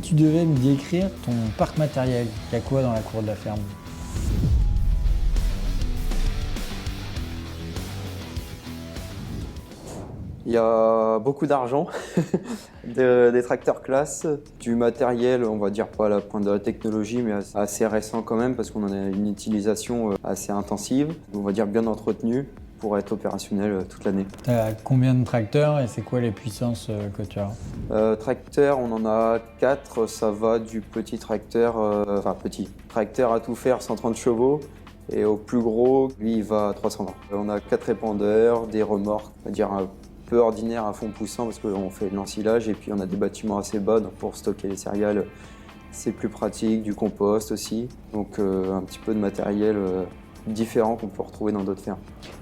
tu devais me décrire ton parc matériel, il y a quoi dans la cour de la ferme? Il y a beaucoup d'argent, des tracteurs classe, du matériel, on va dire pas à la pointe de la technologie, mais assez récent quand même, parce qu'on en a une utilisation assez intensive, on va dire bien entretenue, pour être opérationnel toute l'année. Tu as combien de tracteurs et c'est quoi les puissances que tu as? Tracteur, on en a 4, ça va du petit tracteur, petit tracteur à tout faire, 130 chevaux, et au plus gros, lui, il va à 320. On a 4 répandeurs, des remorques, on va dire un peu ordinaire à fond poussant parce qu'on fait de l'ensilage et puis on a des bâtiments assez bas donc pour stocker les céréales c'est plus pratique, du compost aussi, donc un petit peu de matériel différent qu'on peut retrouver dans d'autres fermes.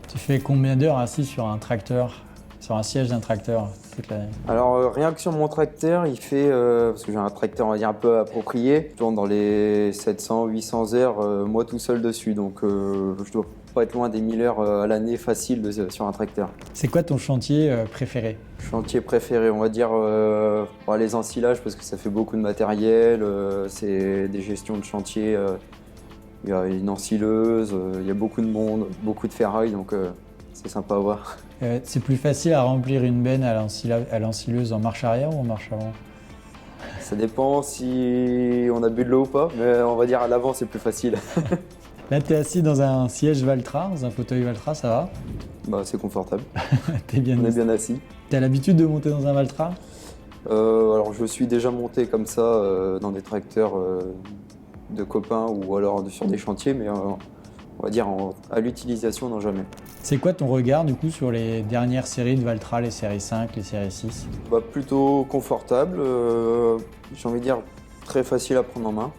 Tu fais combien d'heures assis sur un tracteur, sur un siège d'un tracteur toute l'année? Alors rien que sur mon tracteur, il fait, parce que j'ai un tracteur on va dire un peu approprié, je tourne dans les 700-800 heures moi tout seul dessus, donc je dois pas être loin des 1000 heures à l'année facile sur un tracteur. C'est quoi ton chantier préféré? Chantier préféré, on va dire les ensilages parce que ça fait beaucoup de matériel, c'est des gestions de chantier, il y a une ensileuse, il y a beaucoup de monde, beaucoup de ferraille, donc c'est sympa à voir. C'est plus facile à remplir une benne à l'ensileuse en marche arrière ou en marche avant? Ça dépend si on a bu de l'eau ou pas, mais on va dire à l'avant c'est plus facile. Là, tu es assis dans un siège Valtra, dans un fauteuil Valtra, ça va? Bah, c'est confortable, T'es bien on est assis. bien assis. T'as l'habitude de monter dans un Valtra? Alors je suis déjà monté comme ça dans des tracteurs de copains ou alors sur des chantiers, mais on va dire à l'utilisation, non jamais. C'est quoi ton regard du coup sur les dernières séries de Valtra, les séries 5, les séries 6? Bah, plutôt confortable, j'ai envie de dire très facile à prendre en main.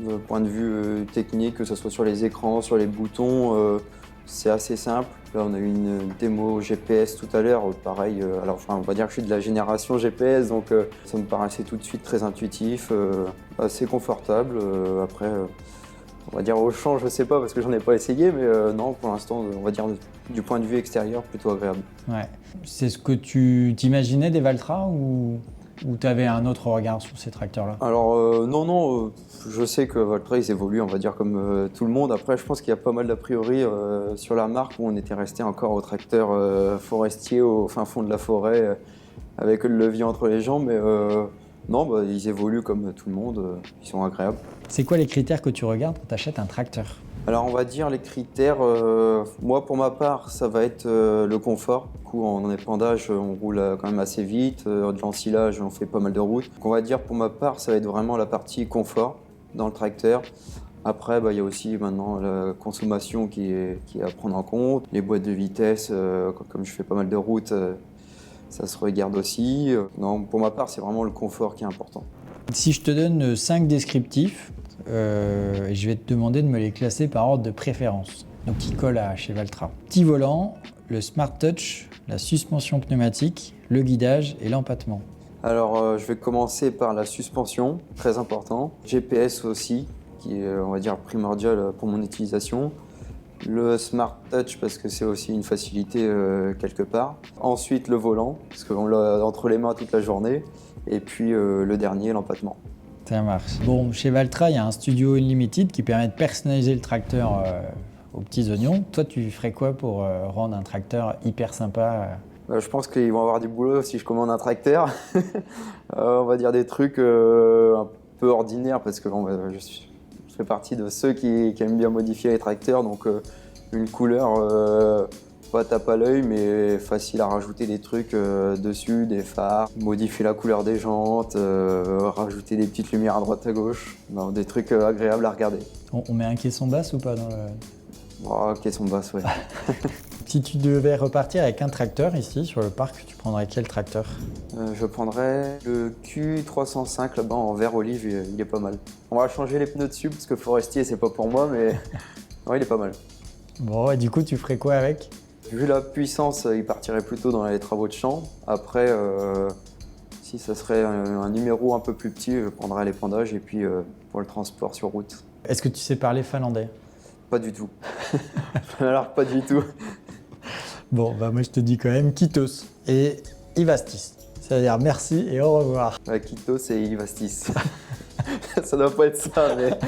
Du point de vue technique, que ce soit sur les écrans, sur les boutons, c'est assez simple. Là, on a eu une démo GPS tout à l'heure, pareil. On va dire que je suis de la génération GPS, donc ça me paraissait tout de suite très intuitif, assez confortable. Après, on va dire au champ, je sais pas parce que j'en ai pas essayé, mais non, pour l'instant, on va dire du point de vue extérieur, plutôt agréable. Ouais. C'est ce que tu t'imaginais des Valtra ou tu avais un autre regard sur ces tracteurs-là? Alors non, je sais que Valtra ils évoluent, on va dire comme tout le monde. Après, je pense qu'il y a pas mal d'a priori sur la marque où on était resté encore au tracteur forestier au fin fond de la forêt avec le levier entre les jambes. Mais non, bah, ils évoluent comme tout le monde, ils sont agréables. C'est quoi les critères que tu regardes quand tu achètes un tracteur? Alors on va dire les critères, moi pour ma part ça va être le confort. Du coup en épandage on roule quand même assez vite, de l'ensilage on fait pas mal de routes. Donc on va dire pour ma part ça va être vraiment la partie confort dans le tracteur. Après il y a aussi maintenant la consommation qui est à prendre en compte. Les boîtes de vitesse, comme je fais pas mal de routes, ça se regarde aussi. Non, pour ma part c'est vraiment le confort qui est important. Si je te donne 5 descriptifs, je vais te demander de me les classer par ordre de préférence, donc qui colle à chez Valtra. Petit volant, le Smart Touch, la suspension pneumatique, le guidage et l'empattement. Alors je vais commencer par la suspension, très important. GPS aussi, qui est on va dire primordial pour mon utilisation. Le Smart Touch parce que c'est aussi une facilité quelque part. Ensuite le volant, parce qu'on l'a entre les mains toute la journée. Et puis le dernier, l'empattement. Ça marche. Bon, chez Valtra, il y a un studio Unlimited qui permet de personnaliser le tracteur aux petits oignons. Toi, tu ferais quoi pour rendre un tracteur hyper sympa? Je pense qu'ils vont avoir du boulot si je commande un tracteur. On va dire des trucs un peu ordinaires parce que bon, je fais partie de ceux qui aiment bien modifier les tracteurs. Donc une couleur pas tape à l'œil mais facile à rajouter des trucs dessus, des phares, modifier la couleur des jantes, rajouter des petites lumières à droite à gauche. Non, des trucs agréables à regarder. On met un caisson basse ou pas dans le... Oh, caisson basse, ouais. Si tu devais repartir avec un tracteur ici sur le parc, tu prendrais quel tracteur? Je prendrais le Q305 là-bas en vert olive, il est pas mal. On va changer les pneus dessus parce que forestier c'est pas pour moi, mais ouais, il est pas mal. Bon, et du coup, tu ferais quoi avec? Vu la puissance, il partirait plutôt dans les travaux de champ. Après, si ça serait un numéro un peu plus petit, je prendrais l'épandage et puis pour le transport sur route. Est-ce que tu sais parler finlandais? Pas du tout. Alors pas du tout. Bon, bah moi je te dis quand même Kitos et Ivastis. Ça veut dire merci et au revoir. Quito, c'est Ilvastis. Ça doit pas être ça, mais.